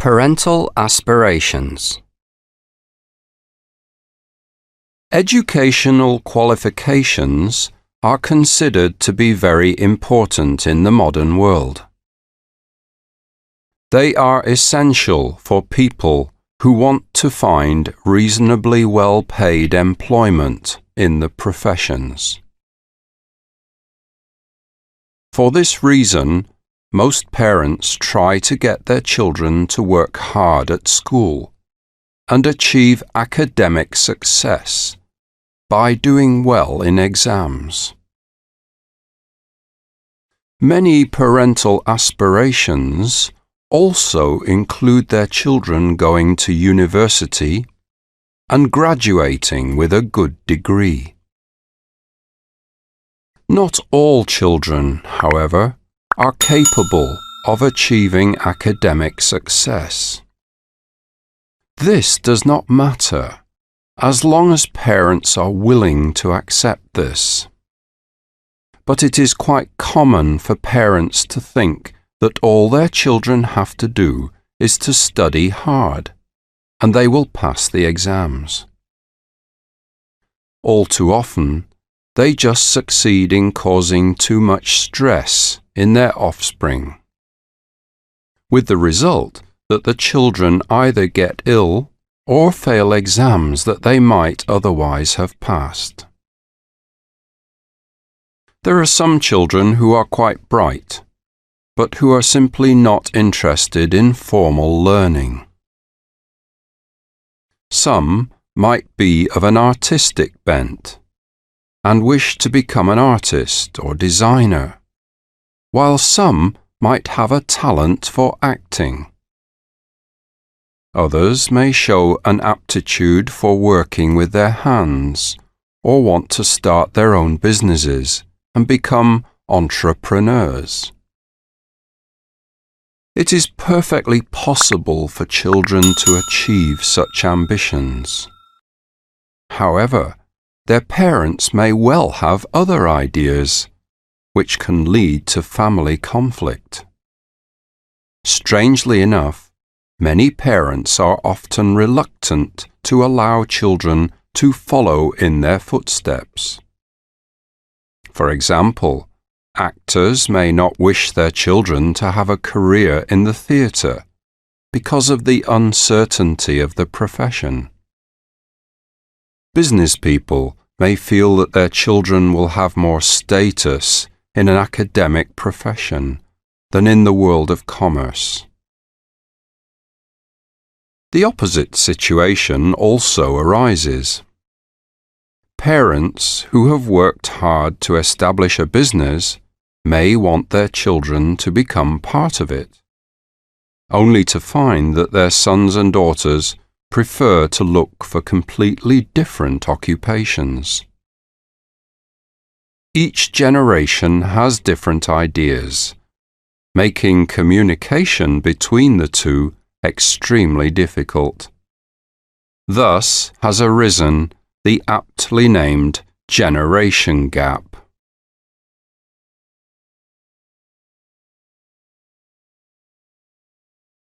Parental aspirations. Educational qualifications are considered to be very important in the modern world. They are essential for people who want to find reasonably well-paid employment in the professions. For this reason, most parents try to get their children to work hard at school and achieve academic success by doing well in exams. Many parental aspirations also include their children going to university and graduating with a good degree. Not all children, however, are capable of achieving academic success. This does not matter as long as parents are willing to accept this. But it is quite common for parents to think that all their children have to do is to study hard, and they will pass the exams. All too often, they just succeed in causing too much stress in their offspring, with the result that the children either get ill or fail exams that they might otherwise have passed. There are some children who are quite bright, but who are simply not interested in formal learning. Some might be of an artistic bent and wish to become an artist or designer, while some might have a talent for acting. Others may show an aptitude for working with their hands or want to start their own businesses and become entrepreneurs. It is perfectly possible for children to achieve such ambitions. However, their parents may well have other ideas, which can lead to family conflict. Strangely enough, many parents are often reluctant to allow children to follow in their footsteps. For example, actors may not wish their children to have a career in the theatre because of the uncertainty of the profession. Business people may feel that their children will have more status in an academic profession than in the world of commerce. The opposite situation also arises. Parents who have worked hard to establish a business may want their children to become part of it, only to find that their sons and daughters prefer to look for completely different occupations. Each generation has different ideas, making communication between the two extremely difficult. Thus has arisen the aptly named generation gap.